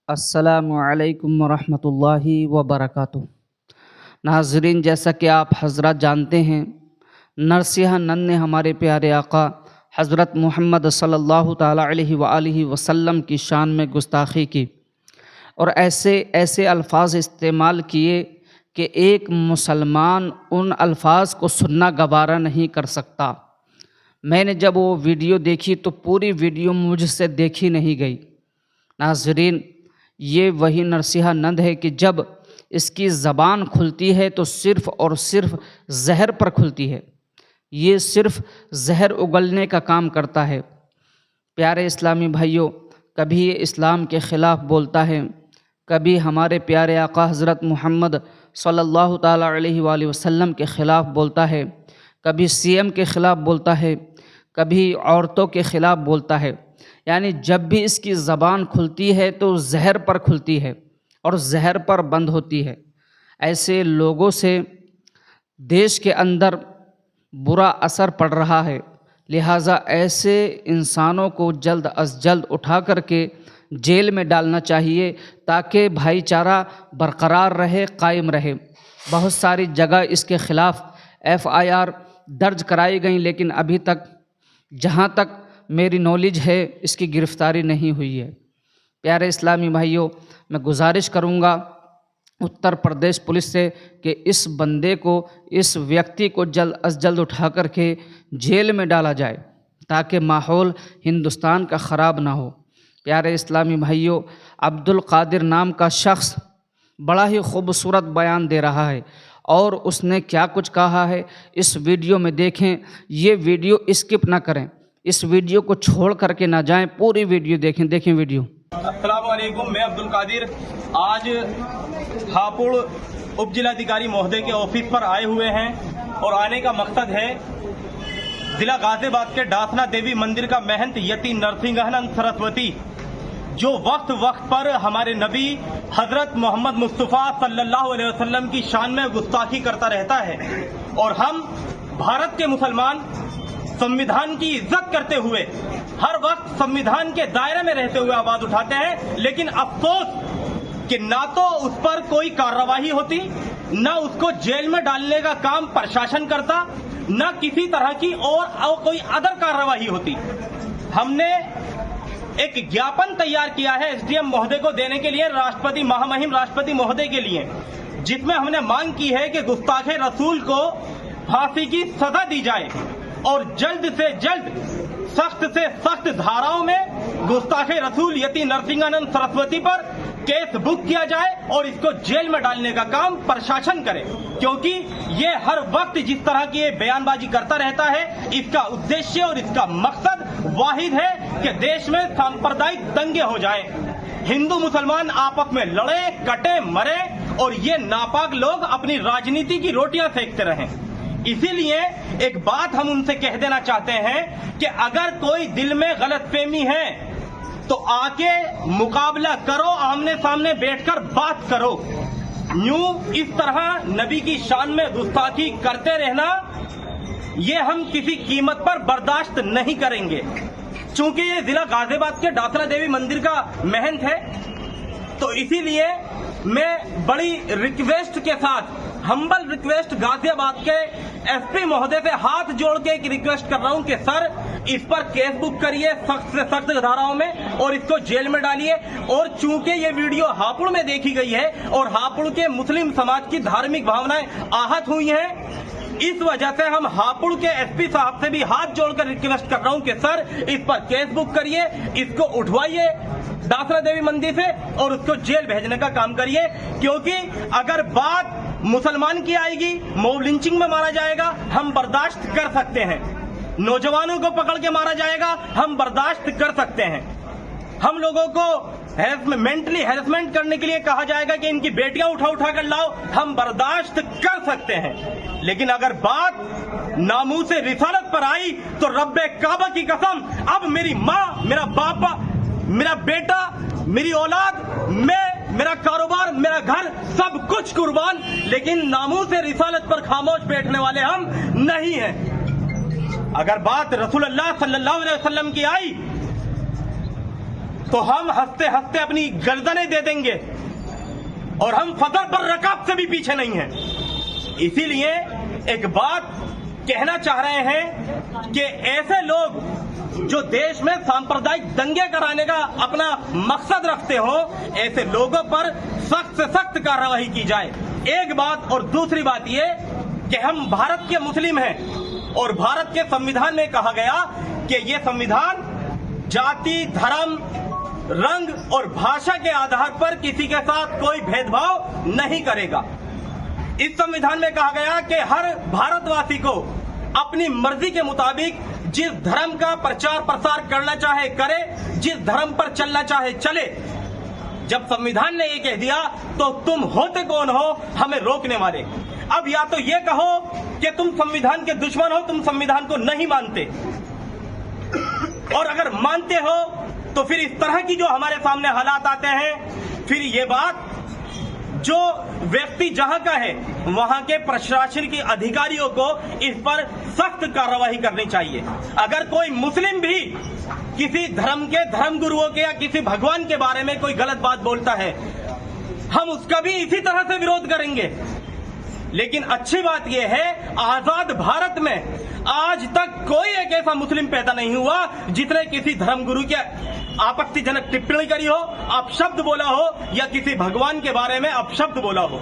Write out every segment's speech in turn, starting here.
अस्सलामुअलैकुम वरहमतुल्लाहि वबरकातुहू। नाज़रीन, जैसा कि आप हज़रत जानते हैं, नरसिंह नंद ने हमारे प्यारे आका हज़रत मोहम्मद सल्लल्लाहु ताला अलैहि वआलिहि वसल्लम की शान में गुस्ताखी की और ऐसे ऐसे अल्फाज इस्तेमाल किए कि एक मुसलमान उन अल्फाज को सुनना गवारा नहीं कर सकता। मैंने जब वो वीडियो देखी तो पूरी वीडियो मुझसे देखी नहीं गई। नाज़रीन, ये वही नरसिंह नंद है कि जब इसकी ज़बान खुलती है तो सिर्फ़ और सिर्फ जहर पर खुलती है। ये सिर्फ़ जहर उगलने का काम करता है। प्यारे इस्लामी भाइयों, कभी ये इस्लाम के ख़िलाफ़ बोलता है, कभी हमारे प्यारे आका हज़रत मोहम्मद सल्लल्लाहु ताला अलैहि वसल्लम के ख़िलाफ़ बोलता है, कभी सीएम के ख़िलाफ़ बोलता है, कभी औरतों के ख़िलाफ़ बोलता है। यानी जब भी इसकी ज़बान खुलती है तो जहर पर खुलती है और जहर पर बंद होती है। ऐसे लोगों से देश के अंदर बुरा असर पड़ रहा है, लिहाजा ऐसे इंसानों को जल्द अज जल्द उठा करके जेल में डालना चाहिए ताकि भाईचारा बरकरार रहे, कायम रहे। बहुत सारी जगह इसके ख़िलाफ़ FIR दर्ज कराई गई, लेकिन अभी तक जहाँ तक मेरी नॉलेज है इसकी गिरफ़्तारी नहीं हुई है। प्यारे इस्लामी भाइयों, मैं गुजारिश करूँगा उत्तर प्रदेश पुलिस से कि इस बंदे को, इस व्यक्ति को जल्द अज जल्द उठा कर के जेल में डाला जाए ताकि माहौल हिंदुस्तान का ख़राब ना हो। प्यारे इस्लामी भाइयों, अब्दुल कादिर नाम का शख्स बड़ा ही खूबसूरत बयान दे रहा है और उसने क्या कुछ कहा है इस वीडियो में देखें। ये वीडियो स्किप ना करें, इस वीडियो को छोड़ करके ना जाएं, पूरी वीडियो देखें वीडियो। अस्सलाम वालेकुम, मैं अब्दुल कादिर आज हापुड़ उप जिलाधिकारी महोदय के ऑफिस पर आए हुए हैं और आने का मकसद है जिला गाजियाबाद के डासना देवी मंदिर का महंत यति नरसिंहानंद सरस्वती, जो वक्त वक्त पर हमारे नबी हजरत मोहम्मद मुस्तफ़ा सल्लल्लाहु अलैहि वसल्लम की शान में गुस्ताखी करता रहता है। और हम भारत के मुसलमान संविधान की इज्जत करते हुए, हर वक्त संविधान के दायरे में रहते हुए आवाज उठाते हैं, लेकिन अफसोस कि ना तो उस पर कोई कार्रवाई होती, ना उसको जेल में डालने का काम प्रशासन करता, ना किसी तरह की और कोई अदर कार्रवाई होती। हमने एक ज्ञापन तैयार किया है SDM महोदय को देने के लिए, राष्ट्रपति महामहिम राष्ट्रपति महोदय के लिए, जिसमें हमने मांग की है कि गुस्ताखे रसूल को फांसी की सजा दी जाए और जल्द से जल्द सख्त से सख्त धाराओं में गुस्ताखे रसूल यति नरसिंहानंद सरस्वती पर केस बुक किया जाए और इसको जेल में डालने का काम प्रशासन करे, क्योंकि ये हर वक्त जिस तरह की ये बयानबाजी करता रहता है, इसका उद्देश्य और इसका मकसद वाहिद है कि देश में सांप्रदायिक दंगे हो जाएं, हिंदू मुसलमान आपस में लड़े, कटे, मरे और ये नापाक लोग अपनी राजनीति की रोटियां सेकते रहें। इसीलिए एक बात हम उनसे कह देना चाहते हैं कि अगर कोई दिल में गलतफहमी है तो आके मुकाबला करो, आमने सामने बैठकर बात करो। यूं इस तरह नबी की शान में गुस्ताखी करते रहना ये हम किसी कीमत पर बर्दाश्त नहीं करेंगे। चूंकि ये जिला गाजियाबाद के डासना देवी मंदिर का महंत है, तो इसीलिए मैं बड़ी रिक्वेस्ट के साथ, हम्बल रिक्वेस्ट गाजियाबाद के SP महोदय से हाथ जोड़ के एक रिक्वेस्ट कर रहा हूं कि सर, इस पर केस बुक करिए सख्त से सख्त धाराओं में और इसको जेल में डालिए। और चूंकि ये वीडियो हापुड़ में देखी गई है और हापुड़ के मुस्लिम समाज की धार्मिक भावनाएं आहत हुई हैं, इस वजह से हम हापुड़ के SP साहब से भी हाथ जोड़कर रिक्वेस्ट कर रहा हूं कि सर, इस पर केस बुक करिए, इसको उठवाइए डासना देवी मंदिर से और उसको जेल भेजने का काम करिए। क्योंकि अगर बात मुसलमान की आएगी, मॉब लिंचिंग में मारा जाएगा, हम बर्दाश्त कर सकते हैं। नौजवानों को पकड़ के मारा जाएगा, हम बर्दाश्त कर सकते हैं। हम लोगों को मेंटली हैरेसमेंट करने के लिए कहा जाएगा कि इनकी बेटियां उठा कर लाओ, हम बर्दाश्त कर सकते हैं। लेकिन अगर बात नामूसे रिसालत पर आई तो रब्बे काबा की कसम, अब मेरी माँ, मेरा बापा, मेरा बेटा, मेरी औलाद, मैं, मेरा कारोबार, मेरा घर, सब कुछ कुर्बान, लेकिन नामूसे रिसालत पर खामोश बैठने वाले हम नहीं हैं। अगर बात रसूलुल्लाह सल्लल्लाहु अलैहि वसल्लम की आई तो हम हंसते हंसते अपनी गर्दनें दे देंगे और हम फजल पर रकाब से भी पीछे नहीं हैं। इसीलिए एक बात कहना चाह रहे हैं कि ऐसे लोग जो देश में सांप्रदायिक दंगे कराने का अपना मकसद रखते हो, ऐसे लोगों पर सख्त से सख्त कार्रवाई की जाए। एक बात। और दूसरी बात ये कि हम भारत के मुस्लिम हैं और भारत के संविधान में कहा गया कि ये संविधान जाति, धर्म, रंग और भाषा के आधार पर किसी के साथ कोई भेदभाव नहीं करेगा। इस संविधान में कहा गया कि हर भारतवासी को अपनी मर्जी के मुताबिक जिस धर्म का प्रचार प्रसार करना चाहे करे, जिस धर्म पर चलना चाहे चले। जब संविधान ने ये कह दिया तो तुम होते कौन हो हमें रोकने वाले? अब या तो ये कहो कि तुम संविधान के दुश्मन हो, तुम संविधान को नहीं मानते, और अगर मानते हो तो फिर इस तरह की जो हमारे सामने हालात आते हैं, फिर ये बात जो व्यक्ति जहां का है वहां के प्रशासन के अधिकारियों को इस पर सख्त कार्रवाई करनी चाहिए। अगर कोई मुस्लिम भी किसी धर्म के धर्मगुरुओं के या किसी भगवान के बारे में कोई गलत बात बोलता है, हम उसका भी इसी तरह से विरोध करेंगे। लेकिन अच्छी बात यह है, आजाद भारत में आज तक कोई एक ऐसा मुस्लिम पैदा नहीं हुआ जिसने किसी धर्मगुरु के आपत्तिजनक टिप्पणी करी हो, अपशब्द बोला हो या किसी भगवान के बारे में अपशब्द बोला हो।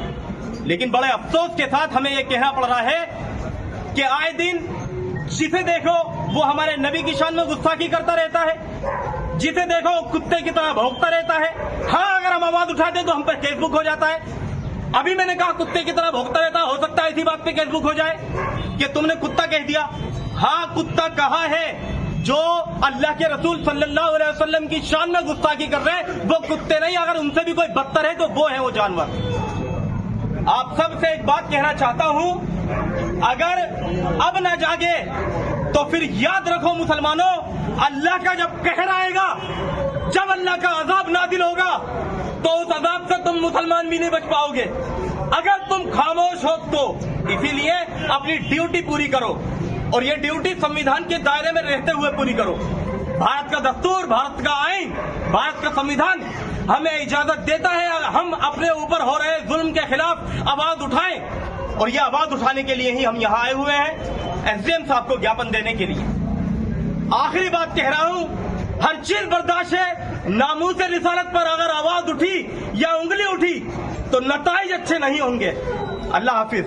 लेकिन बड़े अफसोस के साथ हमें यह कहना पड़ रहा है कि आए दिन जिसे देखो वो हमारे नबी की शान में गुस्ताखी करता रहता है, जिसे देखो कुत्ते की तरह भौंकता रहता है। हाँ, अगर हम आवाज उठाते तो हम पर फेसबुक हो जाता है। अभी मैंने कहा कुत्ते की तरह भौंकता रहता, हो सकता है इसी बात पे फेसबुक हो जाए कि तुमने कुत्ता कह दिया। हाँ, कुत्ता कहा है जो अल्लाह के रसूल सल्लल्लाहु अलैहि वसल्लम की शान में गुस्ताखी कर रहे हैं वो कुत्ते नहीं, अगर उनसे भी कोई बदतर है तो वो है वो जानवर। आप सबसे एक बात कहना चाहता हूं, अगर अब ना जागे तो फिर याद रखो मुसलमानों, अल्लाह का जब कहर आएगा, जब अल्लाह का अजाब नाजिल होगा तो उस अजाब से तुम मुसलमान भी नहीं बच पाओगे अगर तुम खामोश हो तो। इसीलिए अपनी ड्यूटी पूरी करो और ये ड्यूटी संविधान के दायरे में रहते हुए पूरी करो। भारत का दस्तूर, भारत का आईन, भारत का संविधान हमें इजाजत देता है हम अपने ऊपर हो रहे जुल्म के खिलाफ आवाज उठाएं, और ये आवाज उठाने के लिए ही हम यहाँ आए हुए हैं, एसडीएम साहब को ज्ञापन देने के लिए। आखिरी बात कह रहा हूं, हर चीज बर्दाश्त है, नामूस रिसालत पर अगर आवाज उठी या उंगली उठी तो नताइज अच्छे नहीं होंगे। अल्लाह हाफिज।